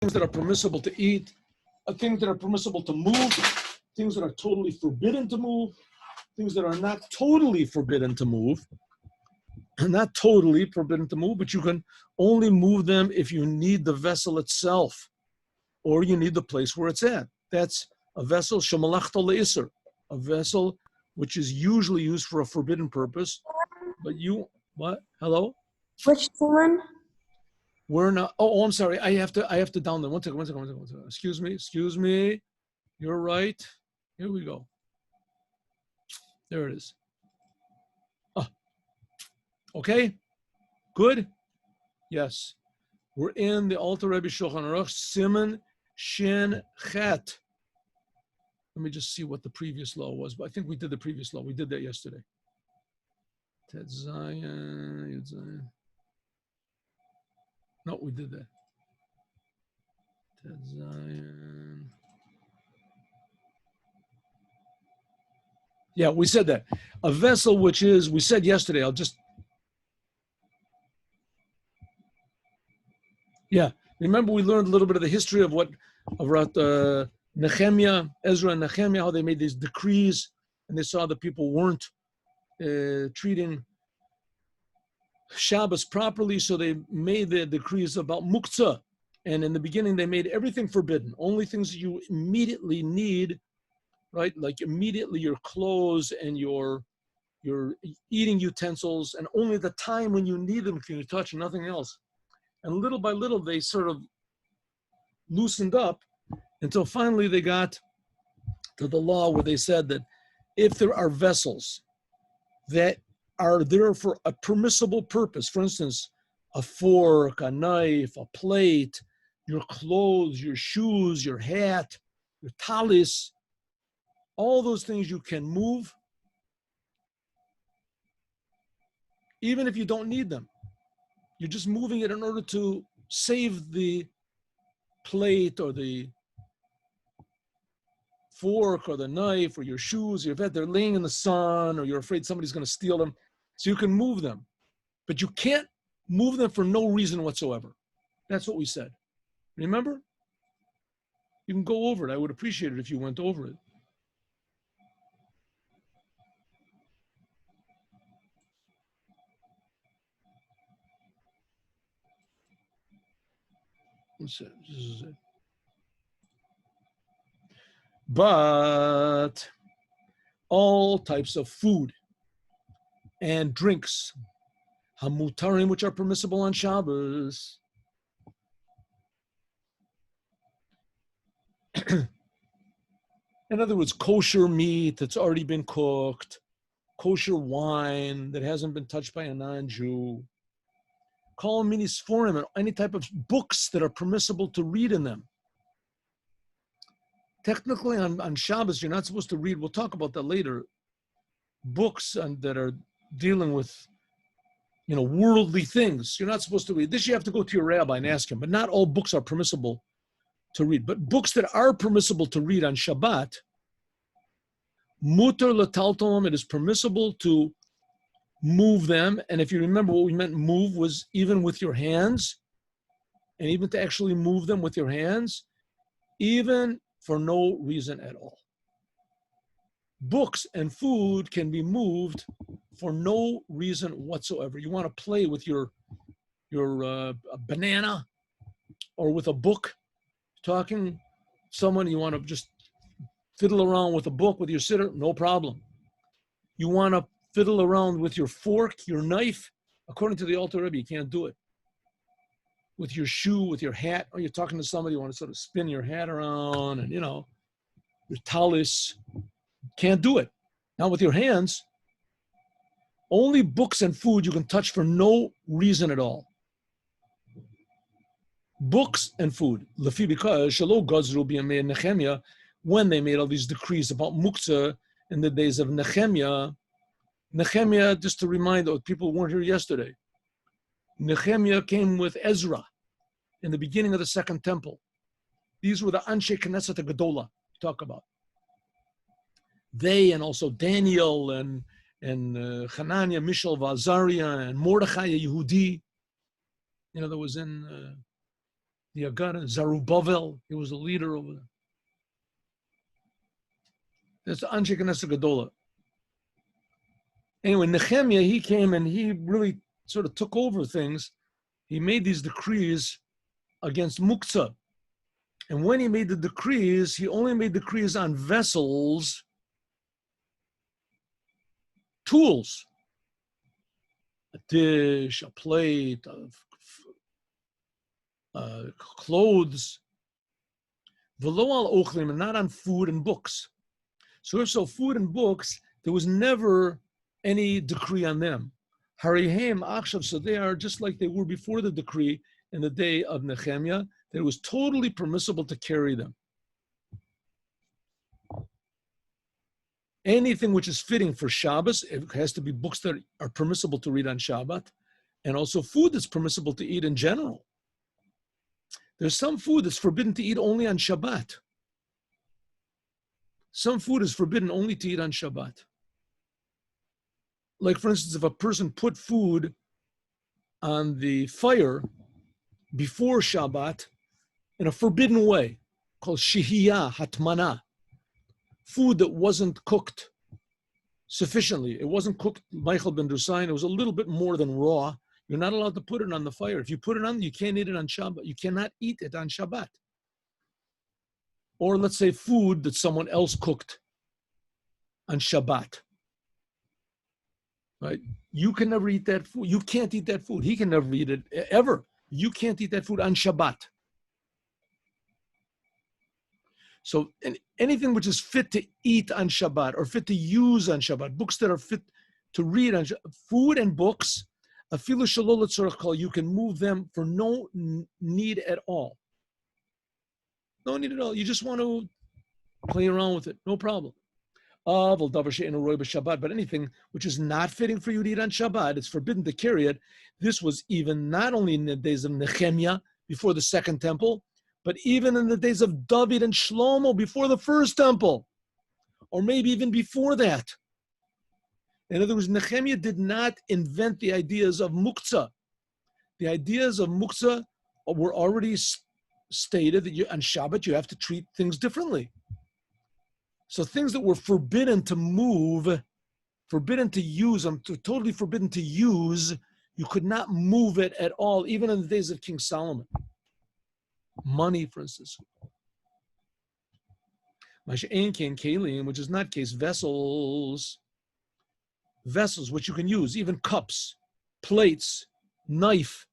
things that are permissible to eat, things that are permissible to move, things that are totally forbidden to move, things that are not totally forbidden to move, not totally forbidden to move, but you can only move them if you need the vessel itself, or you need the place where it's at. That's a vessel, shemalachta le'isr, a vessel which is usually used for a forbidden purpose, but you, what? Hello? Which one? We're not, oh, I'm sorry, I have to download, one second. Excuse me, you're right. Here we go. There it is. Oh, okay, good, yes. We're in the Alter Rebbe Shulchan Aruch, Siman Shin Chet. Let me just see what the previous law was, but I think we did the previous law. We did that yesterday. Tet Zayin, Yud Zayin. No, we did that. Tet Zayin. Yeah, we said that. A vessel which is, we said yesterday, yeah, remember we learned a little bit of the history of Nehemiah, Ezra and Nehemiah, how they made these decrees, and they saw that people weren't treating Shabbos properly, so they made the decrees about muktzah. And in the beginning, they made everything forbidden, only things you immediately need, right? Like immediately your clothes and your eating utensils, and only the time when you need them can you touch, nothing else. And little by little, they sort of loosened up until finally they got to the law where they said that if there are vessels that are there for a permissible purpose, for instance, a fork, a knife, a plate, your clothes, your shoes, your hat, your talis, all those things you can move, even if you don't need them. You're just moving it in order to save the plate or the fork or the knife or your shoes. You're they're laying in the sun, or you're afraid somebody's going to steal them. So you can move them, but you can't move them for no reason whatsoever. That's what we said. Remember? You can go over it. I would appreciate it if you went over it. This is it. But all types of food and drinks, hamutarim, which are permissible on Shabbos, in other words, kosher meat that's already been cooked, kosher wine that hasn't been touched by a non-Jew, kol minis forum, and any type of books that are permissible to read in them. Technically, on Shabbos, you're not supposed to read, we'll talk about that later, books that are dealing with, worldly things. You're not supposed to read. This you have to go to your rabbi and ask him, but not all books are permissible to read. But books that are permissible to read on Shabbat, mutar l'taltalom, it is permissible to move them. And if you remember, what we meant move was even with your hands, and even to actually move them with your hands, even for no reason at all. Books and food can be moved for no reason whatsoever. You want to play with your banana or with a book, talking to someone, you want to just fiddle around with a book with your sitter, no problem. You want to fiddle around with your fork, your knife, according to the Alter Rebbe, you can't do it. With your shoe, with your hat, or you're talking to somebody, you want to sort of spin your hat around and, your talis, can't do it. Now with your hands, only books and food you can touch for no reason at all. Books and food. Lefi, because Shalo Gazru b'yamei Nehemiah, when they made all these decrees about muktzah in the days of Nehemiah, just to remind those people who weren't here yesterday, Nehemiah came with Ezra in the beginning of the Second Temple. These were the Anshe Knesset Gedola talk about. They, and also Daniel and Hananiah, Mishael, Azariah, and Mordechai, Yehudi, that was in the Agada, Zerubbabel, he was the leader over there. That's Anshe Knesset Gedola. Anyway, Nehemiah, he came and he really sort of took over things. He made these decrees against Muktzah. And when he made the decrees, he only made decrees on vessels, tools, a dish, a plate, clothes, v'lo al ochlim, and not on food and books. So if so, food and books, there was never any decree on them. Harihem achshav, so they are just like they were before the decree in the day of Nehemiah, that it was totally permissible to carry them. Anything which is fitting for Shabbos, it has to be books that are permissible to read on Shabbat, and also food that's permissible to eat in general. There's some food that's forbidden to eat only on Shabbat. Some food is forbidden only to eat on Shabbat. Like, for instance, if a person put food on the fire before Shabbat in a forbidden way, called shihiyah, hatmana, food that wasn't cooked sufficiently. It wasn't cooked, Michael ben Dusain, it was a little bit more than raw. You're not allowed to put it on the fire. If you put it on, you can't eat it on Shabbat. You cannot eat it on Shabbat. Or let's say food that someone else cooked on Shabbat. Right? You can never eat that food. You can't eat that food. He can never eat it ever. You can't eat that food on Shabbat. So anything which is fit to eat on Shabbat or fit to use on Shabbat, books that are fit to read on Shabbat, food and books, afilu shalol letzorach kol, you can move them for no need at all. No need at all. You just want to play around with it. No problem. But anything which is not fitting for you to eat on Shabbat, it's forbidden to carry it. This was even not only in the days of Nehemiah, before the second temple, but even in the days of David and Shlomo, before the first temple, or maybe even before that. In other words, Nehemiah did not invent the ideas of muktzah. The ideas of muktzah were already stated that on Shabbat you have to treat things differently. So things that were forbidden to move, forbidden to use, totally forbidden to use, you could not move it at all, even in the days of King Solomon. Money, for instance. Which is not case, vessels which you can use, even cups, plates, knife,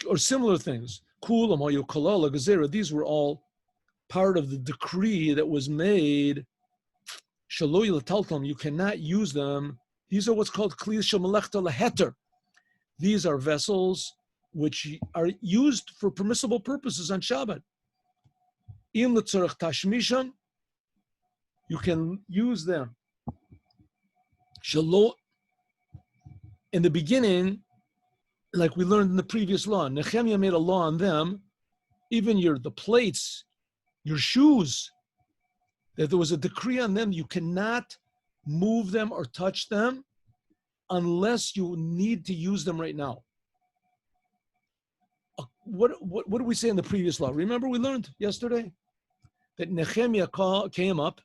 or similar things. These were all part of the decree that was made. You cannot use them. These are what's called kliyas shel melechta leheter. These are vessels which are used for permissible purposes on Shabbat. Im letzorach tashmisham, you can use them. In the beginning, like we learned in the previous law, Nehemiah made a law on them, even the plates, your shoes, that there was a decree on them, you cannot move them or touch them unless you need to use them right now. What did we say in the previous law? Remember we learned yesterday that Nehemiah came up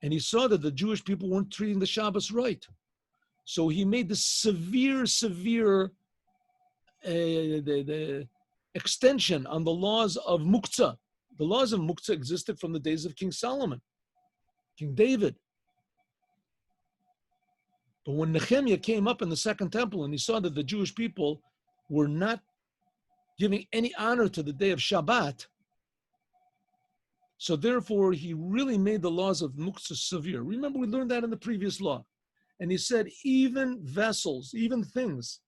and he saw that the Jewish people weren't treating the Shabbos right. So he made the severe the extension on the laws of muktzah. The laws of muktzah existed from the days of King Solomon, King David. But when Nehemiah came up in the second temple and he saw that the Jewish people were not giving any honor to the day of Shabbat, so therefore he really made the laws of muktzah severe. Remember we learned that in the previous law. And he said even vessels, even things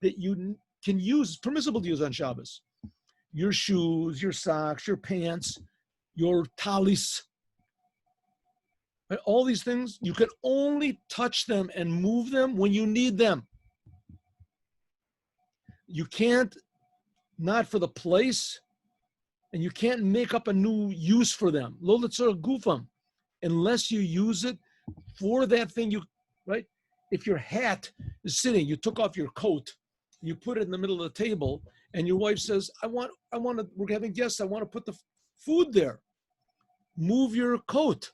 that you can use, permissible to use on Shabbos, your shoes, your socks, your pants, your talis, right? All these things, you can only touch them and move them when you need them. You can't, not for the place, and you can't make up a new use for them. Lo letzorach gufam, unless you use it for that thing, right? If your hat is sitting, you took off your coat, you put it in the middle of the table, and your wife says, we're having guests, I want to put the food there. Move your coat.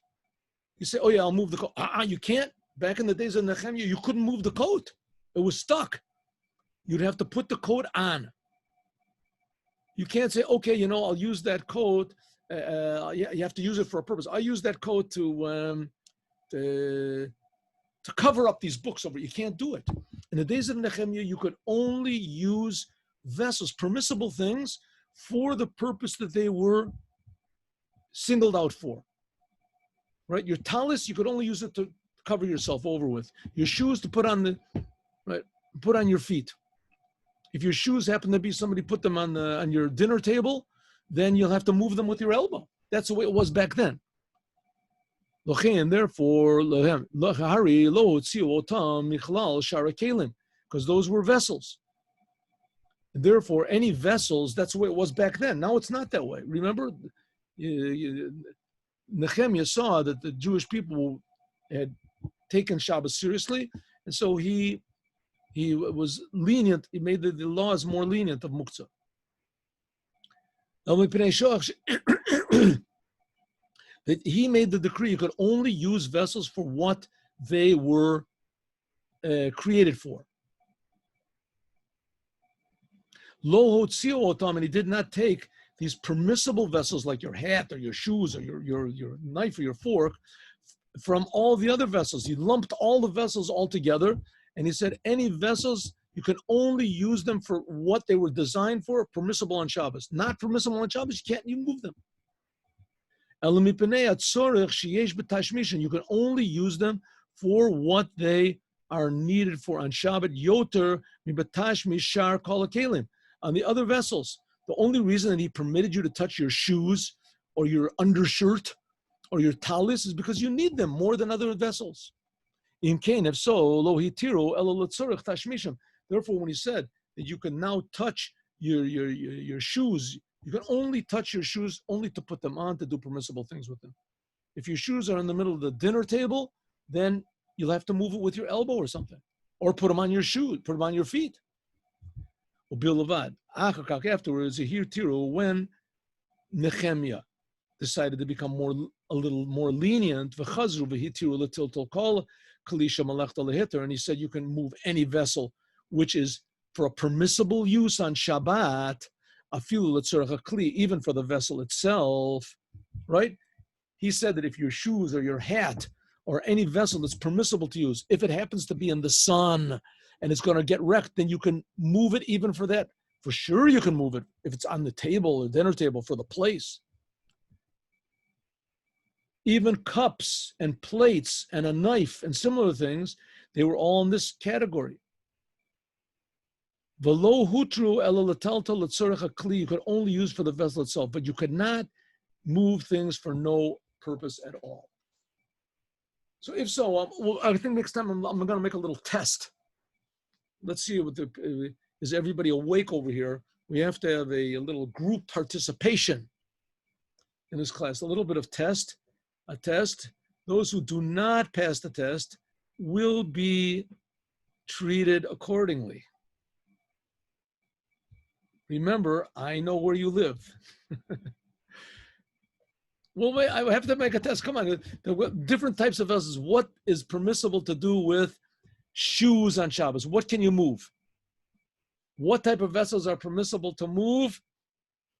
You say, oh yeah, I'll move the coat. You can't. Back in the days of Nehemiah, you couldn't move the coat. It was stuck. You'd have to put the coat on. You can't say, okay, I'll use that coat. You have to use it for a purpose. I use that coat to cover up these books over. You can't do it. In the days of Nehemiah, you could only use vessels, permissible things, for the purpose that they were singled out for. Right? Your talis, you could only use it to cover yourself over with. Your shoes to put on your feet. If your shoes happen to be somebody put them on your dinner table, then you'll have to move them with your elbow. That's the way it was back then. Therefore, because those were vessels. And therefore, any vessels, that's the way it was back then. Now it's not that way. Remember, Nehemiah saw that the Jewish people had taken Shabbos seriously, and so he was lenient. He made the laws more lenient of muktzah. That he made the decree you could only use vessels for what they were created for. Lo hotzio otam, and he did not take these permissible vessels like your hat or your shoes or your knife or your fork from all the other vessels. He lumped all the vessels all together, and he said any vessels, you can only use them for what they were designed for, permissible on Shabbos. Not permissible on Shabbos, you move them. You can only use them for what they are needed for on Shabbat. Yoter mibatash mishar kol hakelim. On the other vessels, the only reason that he permitted you to touch your shoes or your undershirt or your talis is because you need them more than other vessels. If so, lo hitiru elo letzorech tashmishim. Therefore, when he said that you can now touch your shoes, you can only touch your shoes only to put them on, to do permissible things with them. If your shoes are in the middle of the dinner table, then you'll have to move it with your elbow or something, or put them on your shoes, put them on your feet. Afterwards, when Nehemiah decided to become a little more lenient, and he said you can move any vessel which is for a permissible use on Shabbat, even for the vessel itself, right? He said that if your shoes or your hat or any vessel that's permissible to use, if it happens to be in the sun and it's going to get wrecked, then you can move it even for that. For sure you can move it if it's on the table or dinner table for the place. Even cups and plates and a knife and similar things, they were all in this category. You could only use for the vessel itself, but you could not move things for no purpose at all. So if so, I think next time I'm going to make a little test. Let's see, is everybody awake over here? We have to have a little group participation in this class, a little bit of a test. Those who do not pass the test will be treated accordingly. Remember, I know where you live. Well, wait, I have to make a test. Come on, the different types of vessels. What is permissible to do with shoes on Shabbos? What can you move? What type of vessels are permissible to move?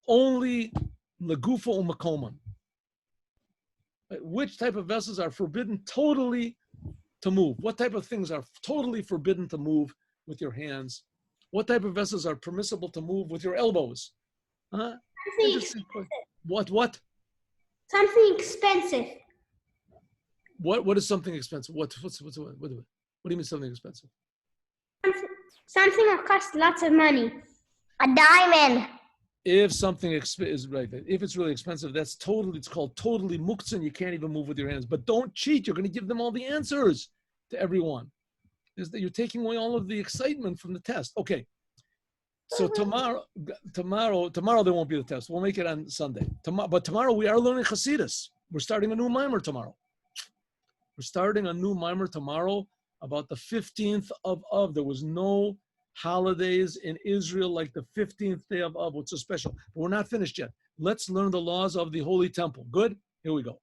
Only legufa u'makoman. Which type of vessels are forbidden totally to move? What type of things are totally forbidden to move with your hands? What type of vessels are permissible to move with your elbows? Huh? What? Something expensive. What is something expensive? What do you mean something expensive? Something that costs lots of money. A diamond. If something is right, if it's really expensive, it's called totally muktzah, and you can't even move with your hands. But don't cheat. You're going to give them all the answers to everyone. Is that you're taking away all of the excitement from the test. Okay. So tomorrow there won't be the test. We'll make it on Sunday. But tomorrow we are learning Chassidus. We're starting a new mimer tomorrow. We're starting a new mimer tomorrow about the 15th of Av. There was no holidays in Israel like the 15th day of Av, which is special. But we're not finished yet. Let's learn the laws of the Holy Temple. Good? Here we go.